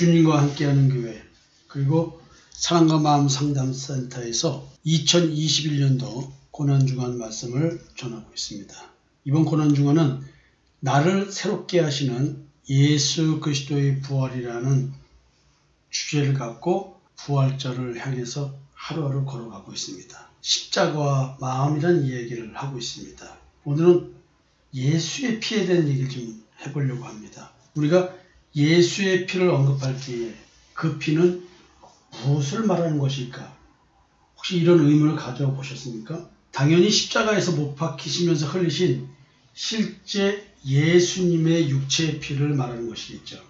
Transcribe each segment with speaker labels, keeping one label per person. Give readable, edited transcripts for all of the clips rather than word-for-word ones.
Speaker 1: 주님과 함께하는 교회, 그리고 사랑과 마음 상담센터에서 2021년도 고난주간 말씀을 전하고 있습니다. 이번 고난주간은 나를 새롭게 하시는 예수 그리스도의 부활이라는 주제를 갖고 부활절을 향해서 하루하루 걸어가고 있습니다. 십자가와 마음이라는 이야기를 하고 있습니다. 오늘은 예수의 피에 대한 얘기를 좀 해보려고 합니다. 우리가 예수의 피를 언급할 때에 그 피는 무엇을 말하는 것일까? 혹시 이런 의문을 가져보셨습니까? 당연히 십자가에서 못 박히시면서 흘리신 실제 예수님의 육체의 피를 말하는 것이겠죠.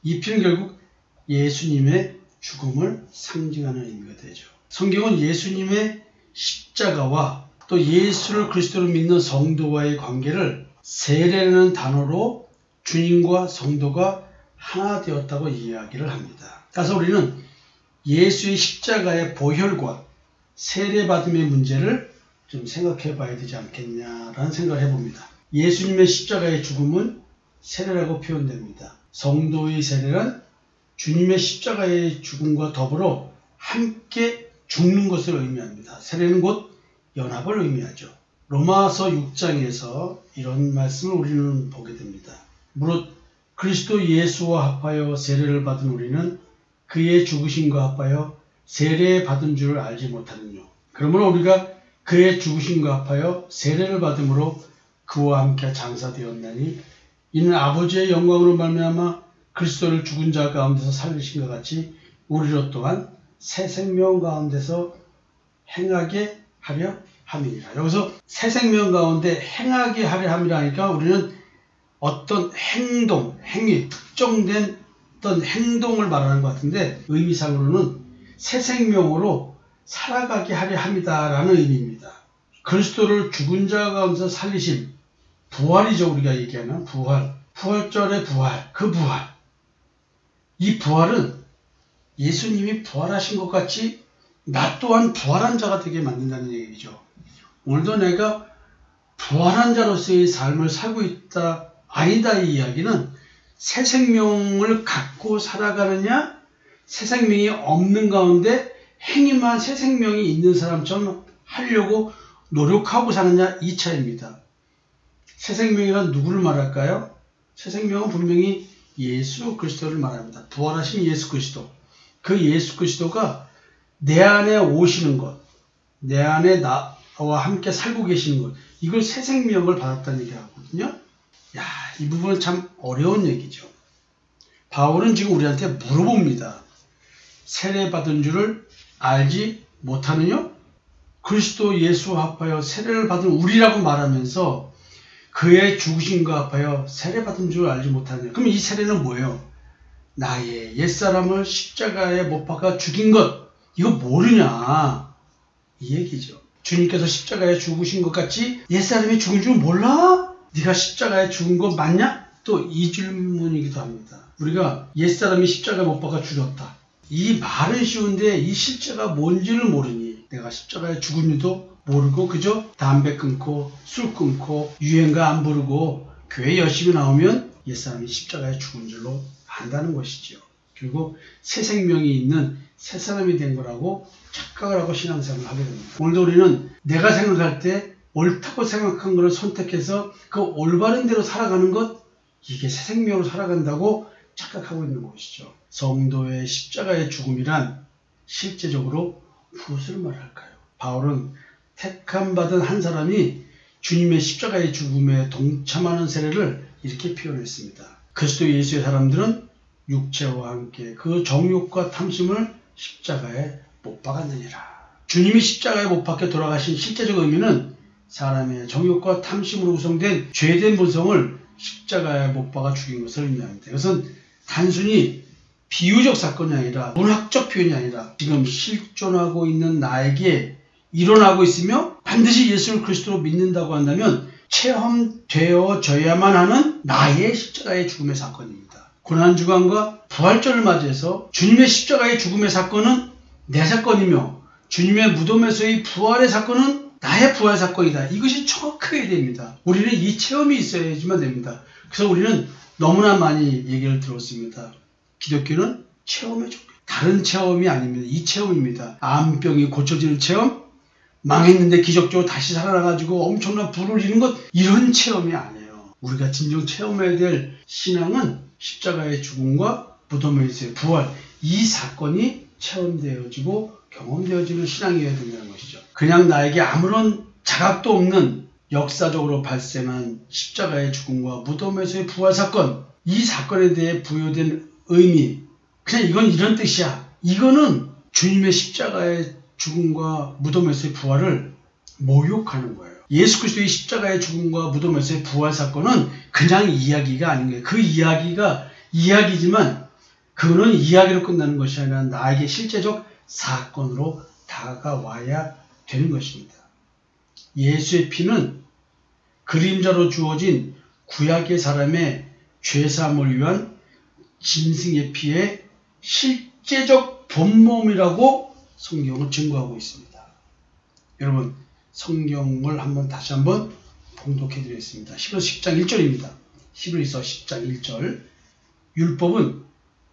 Speaker 1: 이 피는 결국 예수님의 죽음을 상징하는 의미가 되죠. 성경은 예수님의 십자가와 또 예수를 그리스도로 믿는 성도와의 관계를 세례라는 단어로 주님과 성도가 하나 되었다고 이야기를 합니다. 따라서 우리는 예수의 십자가의 보혈과 세례받음의 문제를 좀 생각해 봐야 되지 않겠냐라는 생각을 해봅니다. 예수님의 십자가의 죽음은 세례라고 표현됩니다. 성도의 세례란 주님의 십자가의 죽음과 더불어 함께 죽는 것을 의미합니다. 세례는 곧 연합을 의미하죠. 로마서 6장에서 이런 말씀을 우리는 보게 됩니다. 무릇 그리스도 예수와 합하여 세례를 받은 우리는 그의 죽으심과 합하여 세례 받은 줄을 알지 못하느뇨. 그러므로 우리가 그의 죽으심과 합하여 세례를 받음으로 그와 함께 장사되었나니 이는 아버지의 영광으로 말미암아 그리스도를 죽은 자 가운데서 살리신 것 같이 우리로 또한 새 생명 가운데서 행하게 하려 함이니라. 여기서 새 생명 가운데 행하게 하려 함이라 하니까 우리는 어떤 행동, 행위, 특정된 어떤 행동을 말하는 것 같은데 의미상으로는 새 생명으로 살아가게 하려 함이다라는 의미입니다. 그리스도를 죽은 자 가운데서 살리신 부활이죠. 우리가 얘기하는 부활. 부활절의 부활, 그 부활. 이 부활은 예수님이 부활하신 것 같이 나 또한 부활한 자가 되게 만든다는 얘기죠. 오늘도 내가 부활한 자로서의 삶을 살고 있다, 아니다 이 이야기는 새 생명을 갖고 살아가느냐, 새 생명이 없는 가운데 행위만 새 생명이 있는 사람처럼 하려고 노력하고 사느냐 이 차이입니다. 새 생명이란 누구를 말할까요? 새 생명은 분명히 예수 그리스도를 말합니다. 부활하신 예수 그리스도. 그 예수 그리스도가 내 안에 오시는 것, 내 안에 나와 함께 살고 계시는 것, 이걸 새 생명을 받았다는 얘기를 하거든요. 이 부분은 참 어려운 얘기죠. 바울은 지금 우리한테 물어봅니다. 세례받은 줄을 알지 못하느냐? 그리스도 예수와 합하여 세례를 받은 우리라고 말하면서 그의 죽으심과 합하여 세례받은 줄 알지 못하느냐? 그럼 이 세례는 뭐예요? 나의 옛사람을 십자가에 못 박아 죽인 것, 이거 모르냐? 이 얘기죠. 주님께서 십자가에 죽으신 것 같이 옛사람이 죽은 줄 몰라? 네가 십자가에 죽은 거 맞냐? 또 이 질문이기도 합니다. 우리가 옛사람이 십자가에 못 박아 죽였다. 이 말은 쉬운데 이 실제가 뭔지를 모르니 내가 십자가에 죽은 줄도 모르고 그저 담배 끊고 술 끊고 유행가 안 부르고 교회 열심히 나오면 옛사람이 십자가에 죽은 줄로 안다는 것이죠. 그리고 새 생명이 있는 새 사람이 된 거라고 착각을 하고 신앙생활을 하게 됩니다. 오늘도 우리는 내가 생각할 때 옳다고 생각한 것을 선택해서 그 올바른 대로 살아가는 것, 이게 새 생명으로 살아간다고 착각하고 있는 것이죠. 성도의 십자가의 죽음이란 실제적으로 무엇을 말할까요? 바울은 택함받은 한 사람이 주님의 십자가의 죽음에 동참하는 세례를 이렇게 표현했습니다. 그리스도 예수의 사람들은 육체와 함께 그 정욕과 탐심을 십자가에 못 박았느니라. 주님이 십자가에 못 박혀 돌아가신 실제적 의미는 사람의 정욕과 탐심으로 구성된 죄된 본성을 십자가에 못 박아 죽인 것을 의미합니다. 이것은 단순히 비유적 사건이 아니라 문학적 표현이 아니라 지금 실존하고 있는 나에게 일어나고 있으며 반드시 예수를 그리스도로 믿는다고 한다면 체험되어져야만 하는 나의 십자가의 죽음의 사건입니다. 고난주간과 부활절을 맞이해서 주님의 십자가의 죽음의 사건은 내 사건이며 주님의 무덤에서의 부활의 사건은 나의 부활 사건이다. 이것이 정확하게 됩니다. 우리는 이 체험이 있어야지만 됩니다. 그래서 우리는 너무나 많이 얘기를 들었습니다. 기독교는 체험의 종교. 다른 체험이 아닙니다. 이 체험입니다. 암병이 고쳐지는 체험, 망했는데 기적적으로 다시 살아나가지고 엄청난 부를 이루는 것, 이런 체험이 아니에요. 우리가 진정 체험해야 될 신앙은 십자가의 죽음과 무덤에서의 부활, 이 사건이 체험되어지고 경험되어지는 신앙이어야 된다는 것이죠. 그냥 나에게 아무런 자각도 없는 역사적으로 발생한 십자가의 죽음과 무덤에서의 부활 사건, 이 사건에 대해 부여된 의미, 그냥 이건 이런 뜻이야. 이거는 주님의 십자가의 죽음과 무덤에서의 부활을 모욕하는 거예요. 예수 그리스도의 십자가의 죽음과 무덤에서의 부활 사건은 그냥 이야기가 아닌 거예요. 그 이야기가 이야기지만 그거는 이야기로 끝나는 것이 아니라 나에게 실제적 사건으로 다가와야 되는 것입니다. 예수의 피는 그림자로 주어진 구약의 사람의 죄사함을 위한 짐승의 피의 실제적 본몸이라고 성경은 증거하고 있습니다. 여러분, 성경을 다시 한번 봉독해 드리겠습니다. 히브리서 10장 1절입니다. 히브리서 10장 1절. 율법은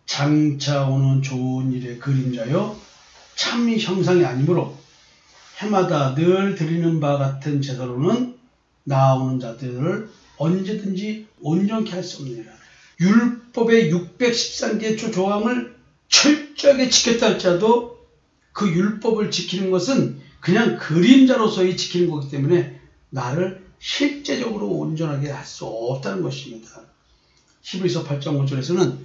Speaker 1: 장차 오는 좋은 일의 그림자요 참 형상이 아니므로 해마다 늘 드리는 바 같은 제사로는 나아오는 자들을 언제든지 온전케 할 수 없느니라. 율법의 613개의 조항을 철저하게 지켰다 할지라도 그 율법을 지키는 것은 그냥 그림자로서의 지키는 거기 때문에 나를 실제적으로 온전하게 할 수 없다는 것입니다. 히브리서 8장 5절에서는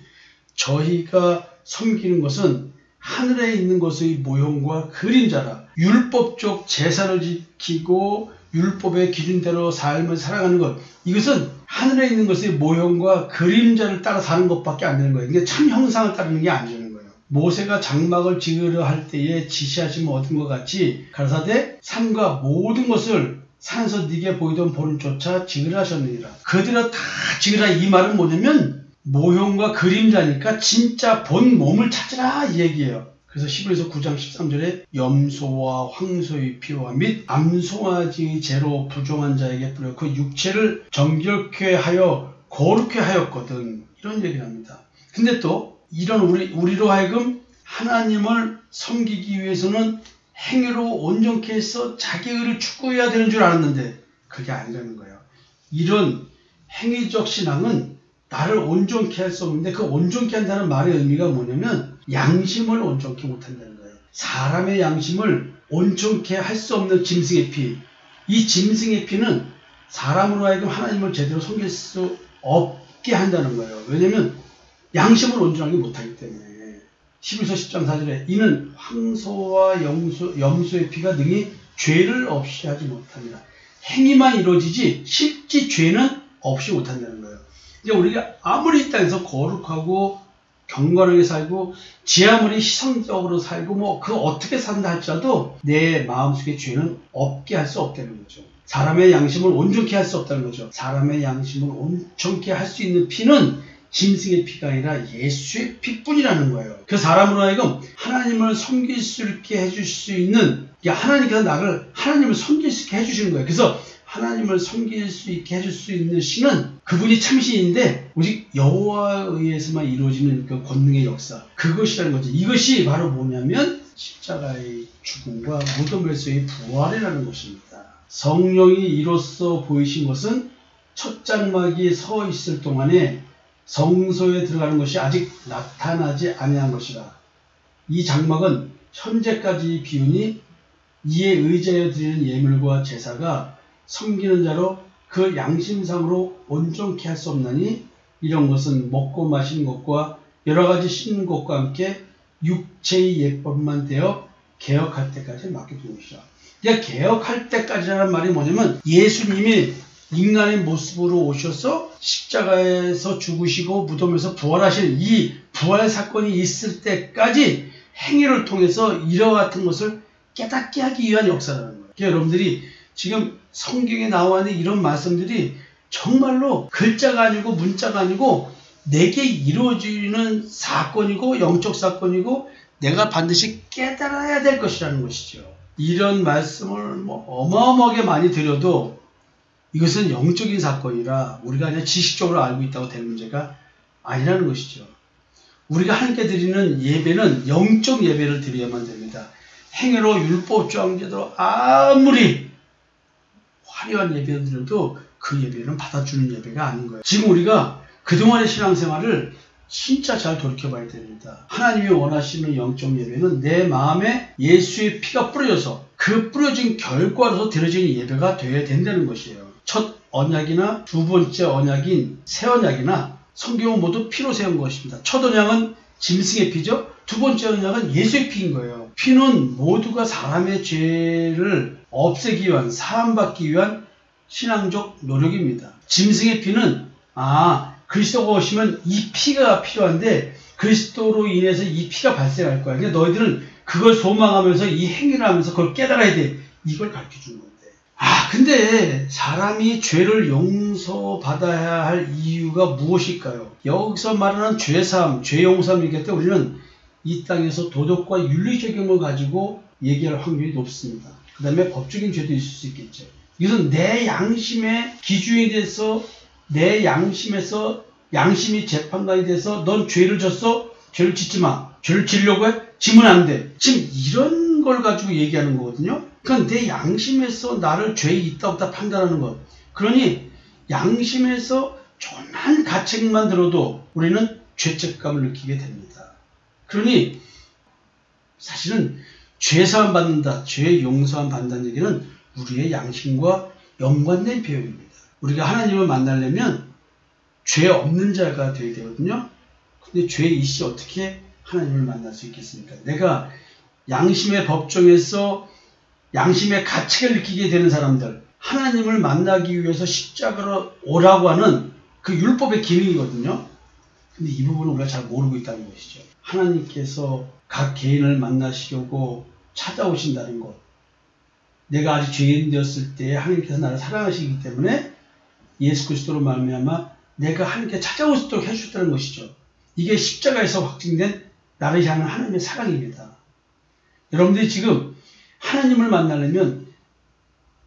Speaker 1: 저희가 섬기는 것은 하늘에 있는 것의 모형과 그림자라. 율법적 제사를 지키고 율법의 기준대로 삶을 살아가는 것, 이것은 하늘에 있는 것의 모형과 그림자를 따라 사는 것밖에 안 되는 거예요. 이게 참 형상을 따르는 게 아니라는 거예요. 모세가 장막을 지으려 할 때에 지시하심을 얻은 것 같이 가라사대 산과 모든 것을 산에서 네게 보이던 본을 쫓아 지으라 하셨느니라. 그들아 다 지으라, 이 말은 뭐냐면 모형과 그림자니까 진짜 본 몸을 찾으라 이 얘기예요. 그래서 히브리서 9장 13절에 염소와 황소의 피와 및 암송아지의 재로 부정한 자에게 뿌려 그 육체를 정결케 하여 거룩케 하였거든, 이런 얘기를 합니다. 근데 또 이런 우리로 하여금 하나님을 섬기기 위해서는 행위로 온전케 해서 자기 의를 추구해야 되는 줄 알았는데 그게 아니라는 거예요. 이런 행위적 신앙은 나를 온전케 할 수 없는데, 그 온전케 한다는 말의 의미가 뭐냐면 양심을 온전케 못한다는 거예요. 사람의 양심을 온전케 할 수 없는 짐승의 피, 이 짐승의 피는 사람으로 하여금 하나님을 제대로 섬길 수 없게 한다는 거예요. 왜냐하면 양심을 온전하게 못하기 때문에. 히브리서 10장 4절에 이는 황소와 염소의 피가 능히 죄를 없이 하지 못합니다. 행위만 이루어지지 실제 죄는 없이 못한다는 거예요. 이제 우리가 아무리 이 땅에서 거룩하고 경건하게 살고 지 아무리 희성적으로 살고 그 어떻게 산다 할지라도 내 마음속에 죄는 없게 할 수 없다는 거죠. 사람의 양심을 온전케 할 수 없다는 거죠. 사람의 양심을 온전케 할 수 있는 피는 짐승의 피가 아니라 예수의 피뿐이라는 거예요. 그 사람으로 하여금 하나님을 섬길 수 있게 해줄 수 있는, 하나님께서 나를 하나님을 섬길 수 있게 해주시는 거예요. 그래서 하나님을 섬길 수 있게 해줄 수 있는 신은 그분이 참신인데 오직 여호와에 의해서만 이루어지는 그 권능의 역사, 그것이라는 거죠. 이것이 바로 뭐냐면 십자가의 죽음과 무덤에서의 부활이라는 것입니다. 성령이 이로써 보이신 것은 첫 장막이 서 있을 동안에 성소에 들어가는 것이 아직 나타나지 아니한 것이라. 이 장막은 현재까지 비우니 이에 의지하여 드리는 예물과 제사가 섬기는 자로 그 양심상으로 온전케 할 수 없나니 이런 것은 먹고 마시는 것과 여러 가지 씻는 것과 함께 육체의 예법만 되어 개혁할 때까지 맡겨둔 것이다. 그러니까 개혁할 때까지라는 말이 뭐냐면 예수님이 인간의 모습으로 오셔서 십자가에서 죽으시고 무덤에서 부활하신 이 부활 사건이 있을 때까지 행위를 통해서 이와 같은 것을 깨닫게 하기 위한 역사라는 거예요. 그러니까 여러분들이 지금 성경에 나와 있는 이런 말씀들이 정말로 글자가 아니고 문자가 아니고 내게 이루어지는 사건이고 영적 사건이고 내가 반드시 깨달아야 될 것이라는 것이죠. 이런 말씀을 어마어마하게 많이 드려도 이것은 영적인 사건이라 우리가 그냥 지식적으로 알고 있다고 될 문제가 아니라는 것이죠. 우리가 하나님께 드리는 예배는 영적 예배를 드려야만 됩니다. 행위로 율법주의자대로 아무리 화려한 예배를 드려도 그 예배는 받아주는 예배가 아닌 거예요. 지금 우리가 그동안의 신앙생활을 진짜 잘 돌이켜봐야 됩니다. 하나님이 원하시는 영적 예배는 내 마음에 예수의 피가 뿌려져서 그 뿌려진 결과로서 드려지는 예배가 되어야 된다는 것이에요. 첫 언약이나 두 번째 언약인 새 언약이나 성경은 모두 피로 세운 것입니다. 첫 언약은 짐승의 피죠. 두 번째 언약은 예수의 피인 거예요. 피는 모두가 사람의 죄를 없애기 위한, 사함받기 위한 신앙적 노력입니다. 짐승의 피는 그리스도가 오시면 이 피가 필요한데 그리스도로 인해서 이 피가 발생할 거야. 그러니까 너희들은 그걸 소망하면서 이 행위를 하면서 그걸 깨달아야 돼. 이걸 가르쳐주는 건데. 근데 사람이 죄를 용서받아야 할 이유가 무엇일까요? 여기서 말하는 죄사함, 죄용서함 얘기할 때 우리는 이 땅에서 도덕과 윤리 적용을 가지고 얘기할 확률이 높습니다. 그 다음에 법적인 죄도 있을 수 있겠죠. 이것은 내 양심의 기준이 돼서 내 양심에서 양심이 재판관이 돼서 넌 죄를 졌어? 죄를 짓지 마. 죄를 지려고 해? 지면 안 돼. 지금 이런 걸 가지고 얘기하는 거거든요. 그러니까 내 양심에서 나를 죄에 있다 없다 판단하는 것. 그러니 양심에서 조그만 가책만 들어도 우리는 죄책감을 느끼게 됩니다. 그러니 사실은 죄사함 받는다, 죄 용서함 받는다는 얘기는 우리의 양심과 연관된 표현입니다. 우리가 하나님을 만나려면 죄 없는 자가 되어야 되거든요. 근데 죄 있이 어떻게 하나님을 만날 수 있겠습니까? 내가 양심의 법정에서 양심의 가책을 느끼게 되는 사람들, 하나님을 만나기 위해서 십자가로 오라고 하는 그 율법의 기능이거든요. 근데 이 부분을 우리가 잘 모르고 있다는 것이죠. 하나님께서 각 개인을 만나시려고 찾아오신다는 것. 내가 아직 죄인 되었을 때 하나님께서 나를 사랑하시기 때문에 예수 그리스도로 말미암아 내가 하나님께 찾아올 수 있도록 해주셨다는 것이죠. 이게 십자가에서 확증된 나를 향한 하나님의 사랑입니다. 여러분들이 지금 하나님을 만나려면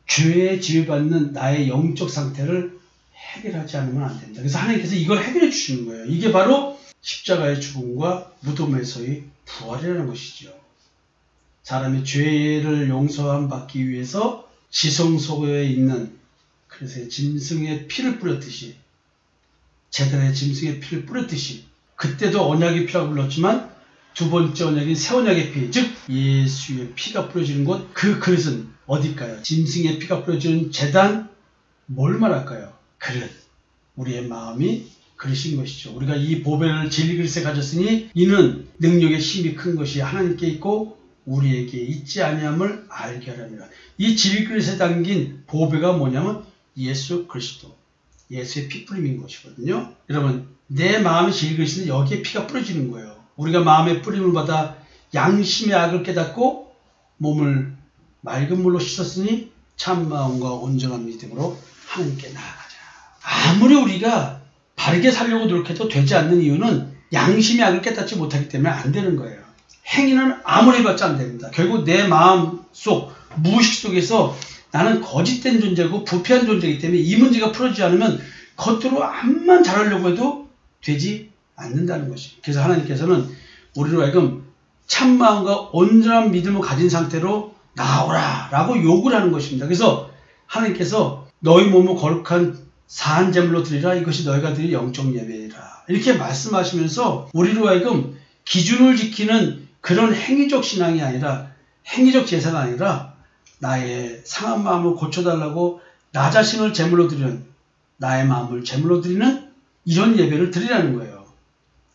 Speaker 1: 죄에 지배받는 나의 영적 상태를 해결하지 않으면 안 된다. 그래서 하나님께서 이걸 해결해 주시는 거예요. 이게 바로 십자가의 죽음과 무덤에서의 부활이라는 것이죠. 사람의 죄를 용서함 받기 위해서 지성소에 있는, 그래서 짐승의 피를 뿌렸듯이, 제단에 짐승의 피를 뿌렸듯이, 그때도 언약의 피라고 불렀지만 두 번째 언약인 새 언약의 피, 즉 예수의 피가 뿌려지는 곳, 그 그릇은 어딜까요? 짐승의 피가 뿌려지는 제단, 뭘 말할까요? 그릇. 우리의 마음이 그릇인 것이죠. 우리가 이 보배를 진리그릇에 가졌으니 이는 능력의 힘이 큰 것이 하나님께 있고 우리에게 있지 아니함을 알게 하려니라. 이 진리그릇에 담긴 보배가 뭐냐면 예수 그리스도, 예수의 피 뿌림인 것이거든요. 여러분, 내 마음의 진리그릇은 여기에 피가 뿌려지는 거예요. 우리가 마음의 뿌림을 받아 양심의 악을 깨닫고 몸을 맑은 물로 씻었으니 참 마음과 온전한 믿음으로 하나님께 나아가자. 아무리 우리가 바르게 살려고 노력해도 되지 않는 이유는 양심의 악을 깨닫지 못하기 때문에 안 되는 거예요. 행위는 아무리 해봤자 안 됩니다. 결국 내 마음 속, 무의식 속에서 나는 거짓된 존재고 부패한 존재이기 때문에 이 문제가 풀어지지 않으면 겉으로 암만 잘하려고 해도 되지 않는다는 것이죠. 그래서 하나님께서는 우리로 하여금 참마음과 온전한 믿음을 가진 상태로 나오라 라고 요구를 하는 것입니다. 그래서 하나님께서 너희 몸을 거룩한 사한 제물로 드리라, 이것이 너희가 드릴 영적 예배라, 이렇게 말씀하시면서 우리로 하여금 기준을 지키는 그런 행위적 신앙이 아니라, 행위적 제사가 아니라 나의 상한 마음을 고쳐달라고 나 자신을 제물로 드리는, 나의 마음을 제물로 드리는 이런 예배를 드리라는 거예요.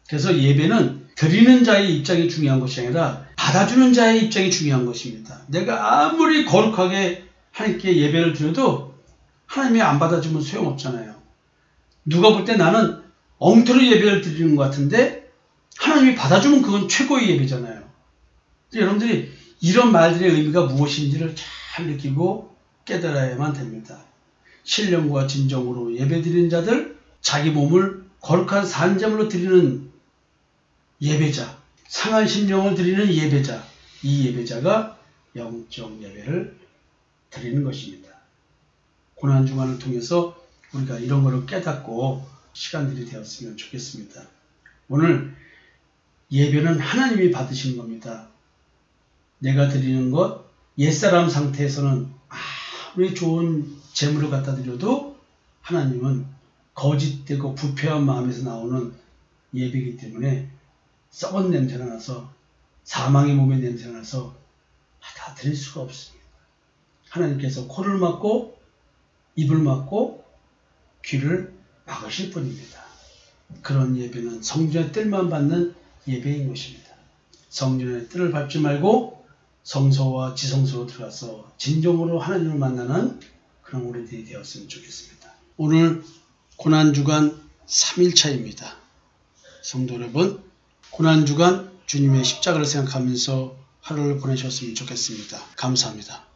Speaker 1: 그래서 예배는 드리는 자의 입장이 중요한 것이 아니라 받아주는 자의 입장이 중요한 것입니다. 내가 아무리 거룩하게 하나님께 예배를 드려도 하나님이 안 받아주면 소용없잖아요. 누가 볼 때 나는 엉터리 예배를 드리는 것 같은데 하나님이 받아주면 그건 최고의 예배잖아요. 여러분들이 이런 말들의 의미가 무엇인지를 잘 느끼고 깨달아야만 됩니다. 신령과 진정으로 예배드리는 자들, 자기 몸을 거룩한 산제물로 드리는 예배자, 상한 심령을 드리는 예배자, 이 예배자가 영적 예배를 드리는 것입니다. 고난주간을 통해서 우리가 이런 거를 깨닫고 시간들이 되었으면 좋겠습니다. 오늘 예배는 하나님이 받으시는 겁니다. 내가 드리는 것, 옛사람 상태에서는 아무리 좋은 재물을 갖다 드려도 하나님은 거짓되고 부패한 마음에서 나오는 예배이기 때문에 썩은 냄새가 나서 사망의 몸의 냄새가 나서 다 드릴 수가 없습니다. 하나님께서 코를 막고 입을 막고 귀를 막으실 뿐입니다. 그런 예배는 성전의 뜰만 받는 예배인 것입니다. 성전의 뜰을 밟지 말고 성소와 지성소로 들어가서 진정으로 하나님을 만나는 그런 우리들이 되었으면 좋겠습니다. 오늘 고난주간 3일차입니다. 성도 여러분, 고난주간 주님의 십자가를 생각하면서 하루를 보내셨으면 좋겠습니다. 감사합니다.